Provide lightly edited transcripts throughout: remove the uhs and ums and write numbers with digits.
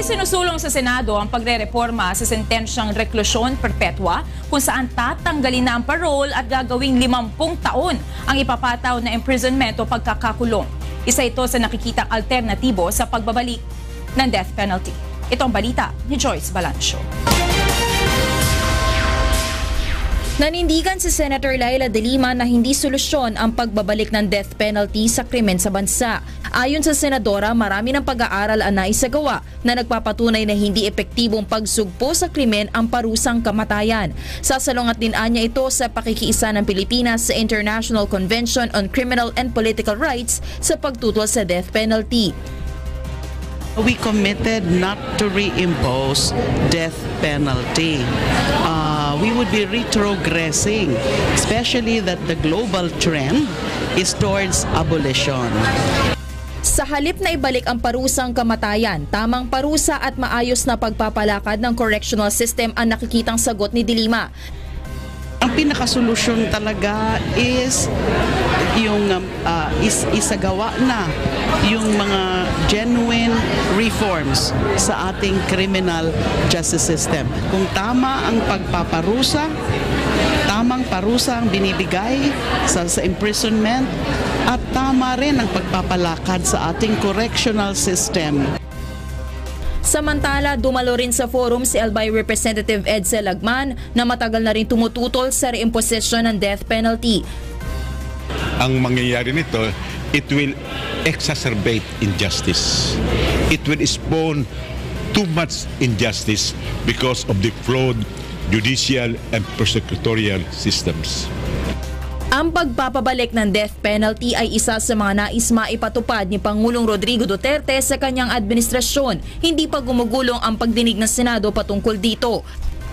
Sinusulong sa Senado ang pagre-reforma sa sentensyang reklusyon perpetua kung saan tatanggalin na ang parole at gagawing 50 taon ang ipapataw na imprisonment o pagkakakulong. Isa ito sa nakikitang alternatibo sa pagbabalik ng death penalty. Ito ang balita ni Joyce Balancio. Nanindigan si Senator Laila De Lima na hindi solusyon ang pagbabalik ng death penalty sa krimen sa bansa. Ayon sa senadora, marami ng pag-aaral ang naisagawa na nagpapatunay na hindi epektibong pagsugpo sa krimen ang parusang kamatayan. Sasalungat din anya ito sa pakikiisa ng Pilipinas sa International Convention on Criminal and Political Rights sa pagtutol sa death penalty. We committed not to reimpose death penalty. We would be retrogressing, especially that the global trend is towards abolition. Sa halip na ibalik ang parusang kamatayan, tamang parusa at maayos na pagpapalakad ng correctional system ang nakikitang sagot ni De Lima. Ang pinakasolusyon talaga is yung isagawa na yung mga genuine reforms sa ating criminal justice system. Kung tama ang pagpaparusa, tamang parusa ang binibigay sa imprisonment at tama rin ang pagpapalakad sa ating correctional system. Samantala, dumalo rin sa forum si Albay Representative Edsel Lagman na matagal na rin tumututol sa reimposition ng death penalty. Ang mangyayari nito, it will exacerbate injustice. It will spawn too much injustice because of the flawed judicial and prosecutorial systems. Ang pagpapabalik ng death penalty ay isa sa mga nais maipatupad ni Pangulong Rodrigo Duterte sa kanyang administrasyon. Hindi pa gumugulong ang pagdinig ng Senado patungkol dito.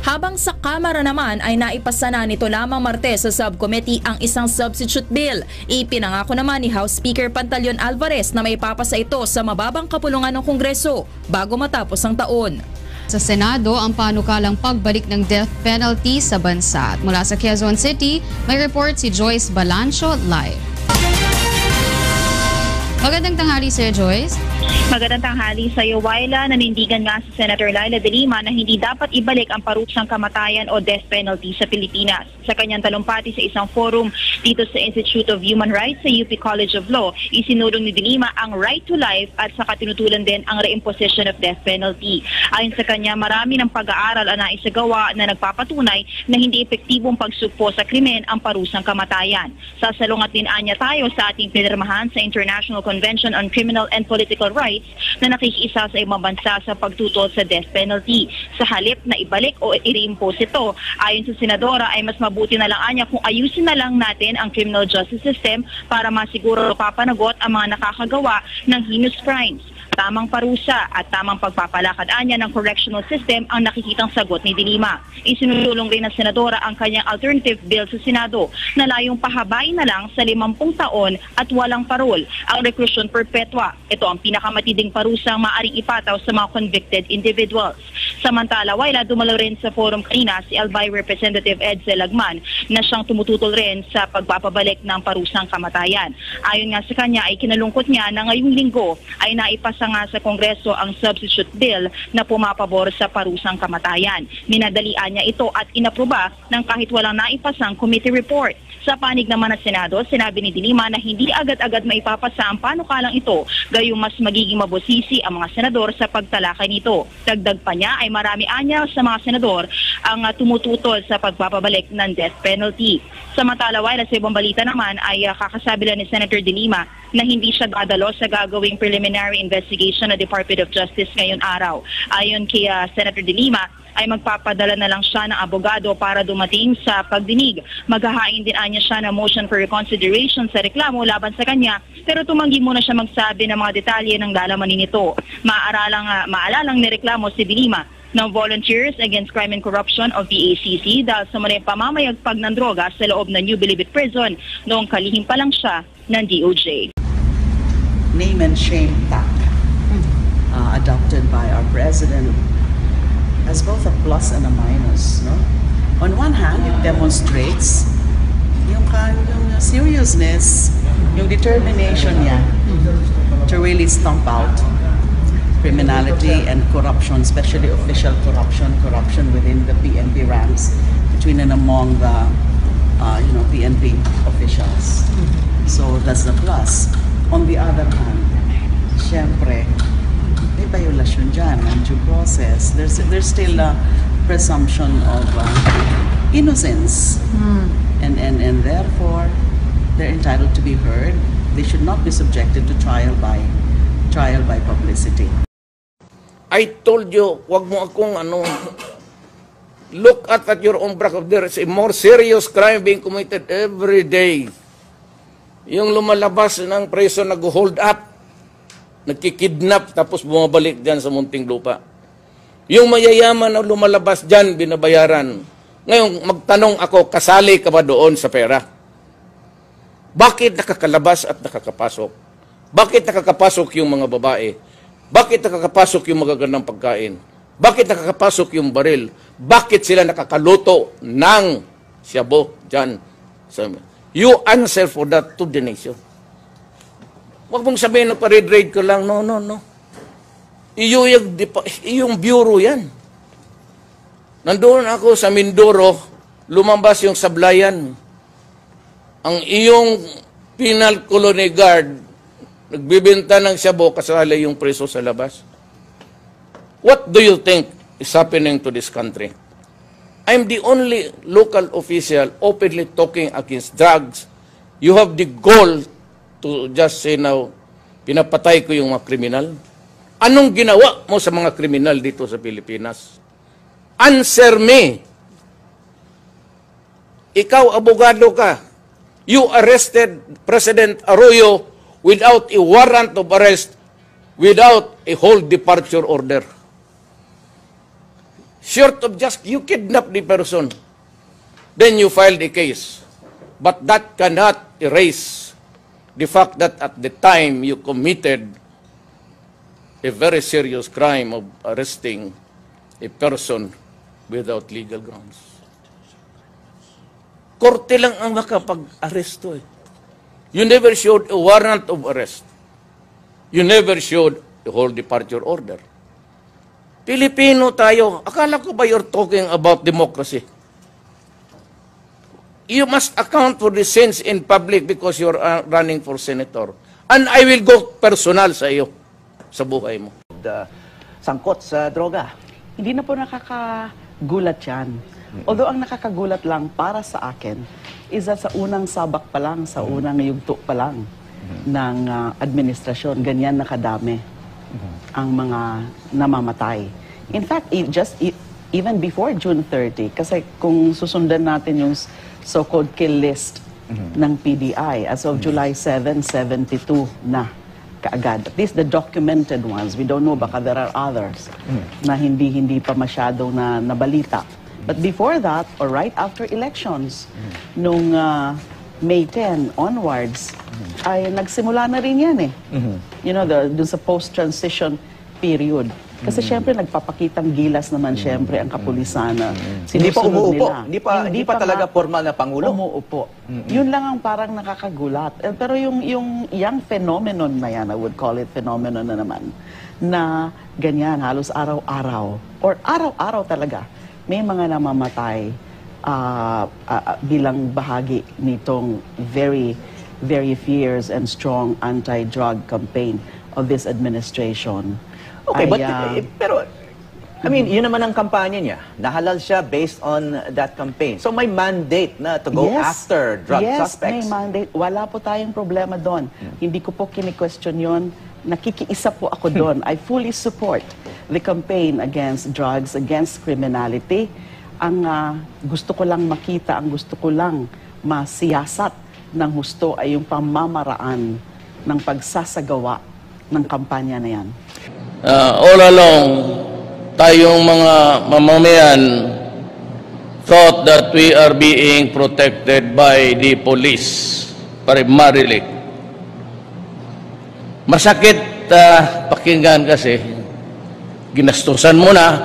Habang sa Kamara naman ay naipasa na nito lamang Martes sa subcommittee ang isang substitute bill. Ipinangako naman ni House Speaker Pantaleon Alvarez na may papasa ito sa mababang kapulungan ng Kongreso bago matapos ang taon. Sa Senado ang panukalang pagbalik ng death penalty sa bansa. At mula sa Quezon City, may report si Joyce Balancio live. Magandang tanghali, Sir Joyce. Magandang tanghali sa iyo, Waila. Nanindigan nga si Senator Laila De Lima na hindi dapat ibalik ang parusang kamatayan o death penalty sa Pilipinas. Sa kanyang talumpati sa isang forum dito sa Institute of Human Rights sa UP College of Law, isinulong ni De Lima ang right to life at saka tinutulan din ang reimposition of death penalty. Ayon sa kanya, marami ng pag-aaral ang naisagawa na nagpapatunay na hindi epektibong pagsugpo sa krimen ang parusang kamatayan. Sasalungat din anya tayo sa ating pinirmahan sa International Convention on Criminal and Political Rights na nakikiisa sa ibang bansa sa pagtutol sa death penalty. Sa halip na ibalik o i-reimpose ito, ayon sa Senadora ay mas mabuti na lang anya kung ayusin na lang natin ang criminal justice system para masiguro papanagot ang mga nakakagawa ng heinous crimes. Tamang parusa at tamang pagpapalakad anya ng correctional system ang nakikitang sagot ni De Lima. Isinulong rin ng Senadora ang kanyang alternative bill sa Senado na layong pahabain na lang sa 50 taon at walang parol ang reclusion perpetua. Ito ang pinakamatinding parusang maaaring ipataw sa mga convicted individuals. Samantala, Waila, dumalo rin sa forum kanina si Albay Representative Edsel Lagman na siyang tumututol rin sa pagpapabalik ng parusang kamatayan. Ayon nga sa kanya ay kinalungkot niya na ngayong linggo ay naipasa nga sa Kongreso ang substitute bill na pumapabor sa parusang kamatayan. Minadalian niya ito at inaproba ng kahit walang naipasang committee report. Sa panig naman ng Senado, sinabi ni De Lima na hindi agad-agad maipapasa ang panukalang ito, gayong mas magiging mabusisi ang mga senador sa pagtalakay nito. Dagdag pa niya ay marami anya sa mga senador ang tumututol sa pagpapabalik ng death penalty. Samantala, while sa ibang balita naman ay kakasabi lang ni Senator De Lima na hindi siya dadalo sa gagawing preliminary investigation ng Department of Justice ngayon araw. Ayon kay Senator De Lima, ay magpapadala na lang siya ng abogado para dumating sa pagdinig. Maghahain din anya siya ng motion for reconsideration sa reklamo laban sa kanya, pero tumanggi muna siya magsabi ng mga detalye ng lalamanin nito. Maalalang nireklamo si De Lima ng Volunteers Against Crime and Corruption of the ACC dahil sa mga pamamayagpag ng droga sa loob ng New Bilibid Prison noong kalihim pa lang siya ng DOJ. Name and shame tax adopted by our president has both a plus and a minus, no? On one hand, it demonstrates yung seriousness, yung determination niya to really stomp out criminality and corruption, especially official corruption within the PNP ranks, between and among the PNP officials. So that's the plus. On the other hand, syempre, may violasyon dyan ng due process. There's still a presumption of innocence, and therefore they're entitled to be heard. They should not be subjected to trial by publicity. I told you, wag mo akong look at your own back. There is a more serious crime being committed every day. Yung lumalabas ng preso, nag-hold up, nagkikidnap, tapos bumabalik dyan sa munting lupa. Yung mayayaman na lumalabas dyan, binabayaran. Ngayon, magtanong ako, kasali ka ba doon sa pera? Bakit nakakalabas at nakakapasok? Bakit nakakapasok yung mga babae? Bakit nakakapasok yung magagandang pagkain? Bakit nakakapasok yung baril? Bakit sila nakakaluto ng shabu dyan? You answer for that to the nation. Huwag mong sabihin na pa-raid ko lang. No. Iyong bureau yan. Nandoon ako sa Mindoro, lumabas yung sablayan. Ang iyong penal colony guard, nagbibenta ng shabu, kasali yung preso sa labas. What do you think is happening to this country? I'm the only local official openly talking against drugs. You have the goal to just say now, pinapatay ko yung mga kriminal. Anong ginawa mo sa mga kriminal dito sa Pilipinas? Answer me. Ikaw, abogado ka. You arrested President Arroyo without a warrant of arrest, without a whole departure order. Short of just you kidnap the person, then you filed a case. But that cannot erase the fact that at the time you committed a very serious crime of arresting a person without legal grounds. Korte lang ang makapag-aresto eh. You never showed a warrant of arrest. You never showed a whole departure order. Pilipino tayo, akala ko ba you're talking about democracy? You must account for the sins in public because you're running for senator. And I will go personal sa iyo, sa buhay mo. Sangkot sa droga. Hindi na po nakakagulat yan. Although ang nakakagulat lang para sa akin is that sa unang sabak pa lang, sa unang yugto pa lang ng administrasyon, ganyan nakadami ang mga namamatay. In fact, even before June 30, kasi kung susundan natin yung so-called kill list ng PDI, as of July 7, 72 na kaagad. At least the documented ones. We don't know, baka there are others na hindi pa masyado na nabalita. But before that, or right after elections, nung May 10 onwards, ay nagsimula na rin yan eh. You know, dun sa post-transition period. Kasi syempre nagpapakitang gilas naman syempre ang kapulisan na Hindi pa sinusunod umuupo. nila. Hindi pa talaga formal na Pangulo. Umuupo. Yun lang ang parang nakakagulat. Pero yung phenomenon na yan, I would call it phenomenon na naman, na ganyan, halos araw-araw, or araw-araw talaga, may mga namamatay bilang bahagi nitong very, very fierce and strong anti-drug campaign of this administration. Okay, pero I mean, yun naman ang kampanya niya. Nahalal siya based on that campaign. So may mandate na to go after drug suspects. Yes, may mandate. Wala po tayong problema doon. Hindi ko po kini-question yun. Nakikiisa po ako doon. I fully support the campaign against drugs, against criminality. Ang gusto ko lang makita, ang gusto ko lang masiyasat ng husto ay yung pamamaraan ng pagsasagawa ng kampanya na yan. All along, tayong mga mamamayan thought that we are being protected by the police primarily. Masakit pakinggan kasi ginastusan mo na,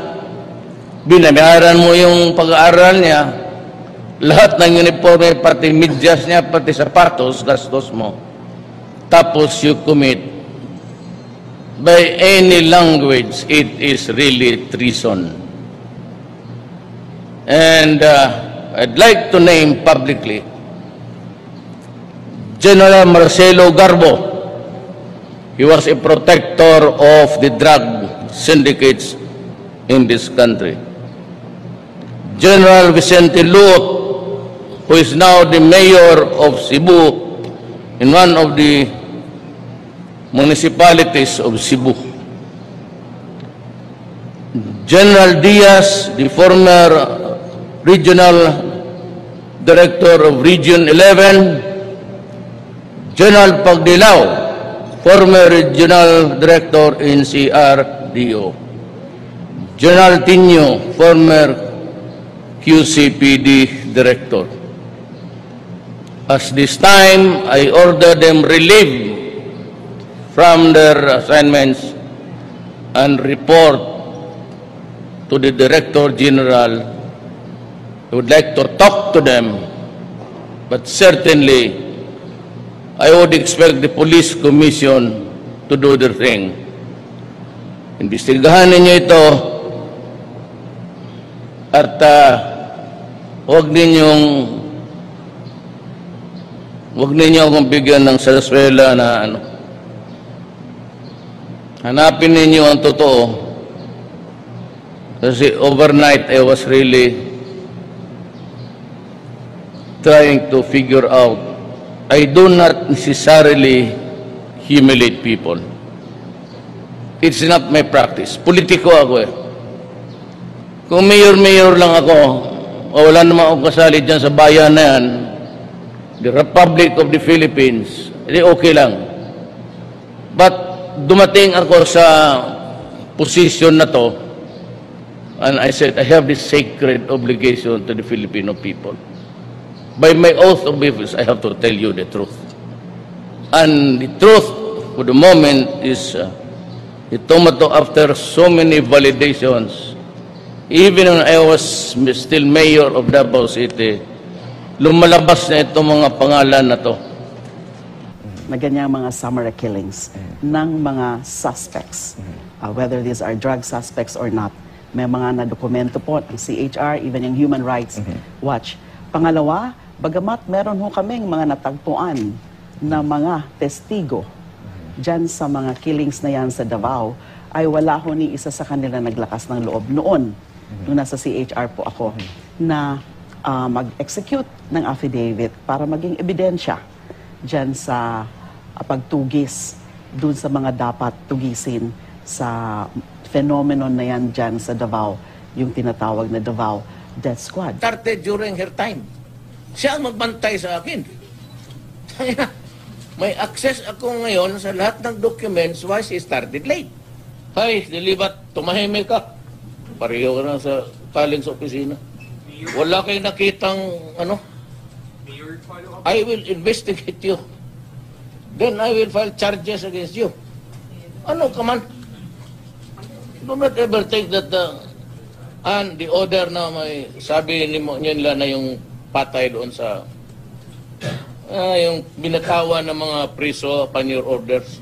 binabayaran mo yung pag-aaral niya, lahat ng uniforme, pati medyas niya, pati sapatos, gastos mo. Tapos you commit by any language, it is really treason. And I'd like to name publicly General Marcelo Garbo. He was a protector of the drug syndicates in this country. General Vicente Luot, who is now the mayor of Cebu, in one of the municipalities of Cebu. General Diaz, the former regional director of Region 11, General Pagdilao, former regional director in CRDO, General Tino, former QCPD director. As this time, I order them relieved from their assignments and report to the Director General. I would like to talk to them, but certainly I would expect the Police Commission to do their thing. Imbestigahan ninyo ito at huwag ninyo akong bigyan ng saraswela na ano. Hanapin ninyo ang totoo. Kasi overnight I was really trying to figure out. I do not necessarily humiliate people. It's not my practice. Politiko ako eh. Kung mayor-mayor lang ako, o wala naman akong kasali dyan sa bayan na yan, the Republic of the Philippines, edi okay lang. But dumating ako sa position na to, and I said, I have this sacred obligation to the Filipino people. By my oath of office, I have to tell you the truth. And the truth for the moment is, ito after so many validations, even when I was still mayor of Davao City, lumalabas na itong mga pangalan na to. Na ganyang mga summary killings ng mga suspects, whether these are drug suspects or not. May mga na-dokumento po ng CHR, even yung Human Rights Watch. Pangalawa, bagamat meron ho kaming mga natagpuan na mga testigo dyan sa mga killings na yan sa Davao, ay wala ho ni isa sa kanila naglakas ng loob noon, nung nasa CHR po ako, na mag-execute ng affidavit para maging ebidensya dyan sa pagtugis dun sa mga dapat tugisin sa phenomenon na yan dyan sa Davao, yung tinatawag na Davao Death Squad. Started during her time. Siya ang magbantay sa akin. May access ako ngayon sa lahat ng documents why she started late. Hay, dilibat, tumahimik ka. Pareho ka na sa taling sa opisina. Wala kayo nakitang, ano? I will investigate you. Then I will file charges against you. Ano ka man? Do not ever think that and the order na may sabi nila na yung patay doon sa yung binatawan ng mga priso upon your orders.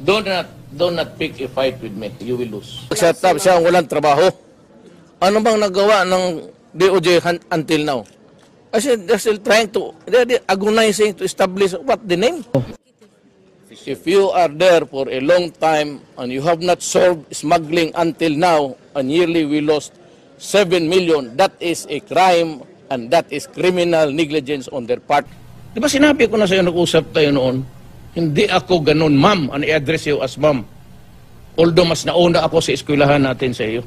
Do not pick a fight with me. You will lose. Set up siya walang trabaho. Ano bang nagawa ng DOJ until now? I said they're still trying to, they're agonizing to establish what the name. If you are there for a long time and you have not solved smuggling until now, and yearly we lost 7 million, that is a crime. And that is criminal negligence on their part. Di ba sinabi ko na sa'yo, nag-usap tayo noon, hindi ako ganun, ma'am, and i-address you as ma'am. Although mas nauna ako sa eskwelahan natin sa iyo.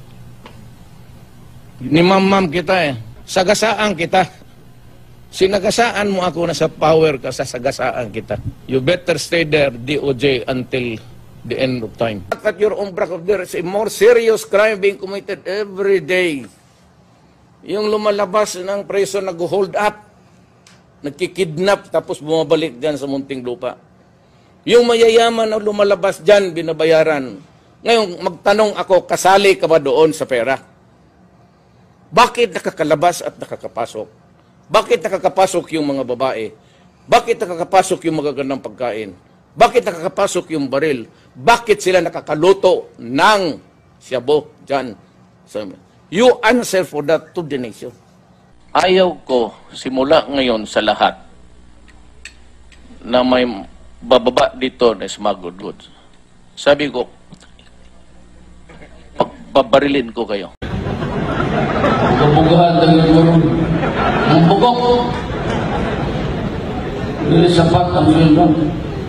Ni ma'am kita eh. Sagasaan kita. Sinagasaan mo ako na sa power ka, sasagasaan kita. You better stay there, DOJ, until the end of time. At your own back of there is a more serious crime being committed every day. Yung lumalabas ng preso nag-hold up, nagkikidnap, tapos bumabalik dyan sa munting lupa. Yung mayayaman na lumalabas dyan, binabayaran. Ngayon, magtanong ako, kasali ka ba doon sa pera? Bakit nakakalabas at nakakapasok? Bakit nakakapasok yung mga babae? Bakit nakakapasok yung magagandang pagkain? Bakit nakakapasok yung baril? bakit sila nakakaluto ng shabu dyan. So, you answer for that to the nation. Ayaw ko simula ngayon sa lahat na may bababa dito na smuggled goods. Sabi ko, pagbabarilin ko kayo. Kabugahan ng gulong. Ang bugok. Dili sapat ang sweldo.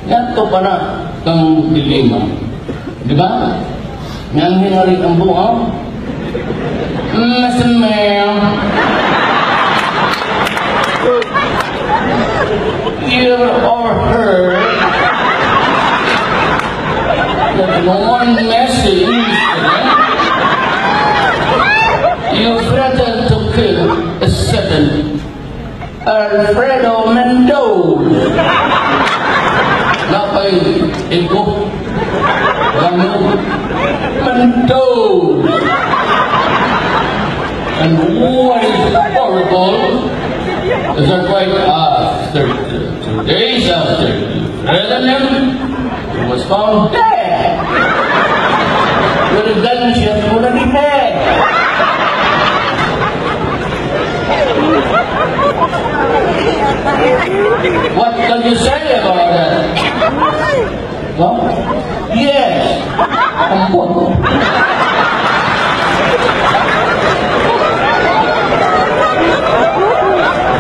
Yan to para kang dilema. Di ba? Yan hinari ang buong. Listen, ma'am. You or her that no one message. You threatened to kill a certain Alfredo Mendoza. Napay ego. Mendoza. And what is horrible is that right after 2 days after you threatened him, he was found dead. With a gunshot for the head. What can you say about that? Well, yes.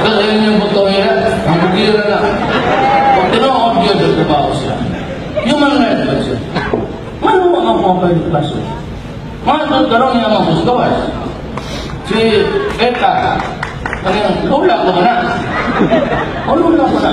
Kasi yun yung buto niya, ang bukira na. Pag tino-audio sa trabaho siya, human rights ba siya? Ano mga mobile class? Mga tutulong niya mga gustowas. Si Eka, kanyang lula ko na. O lula ko na.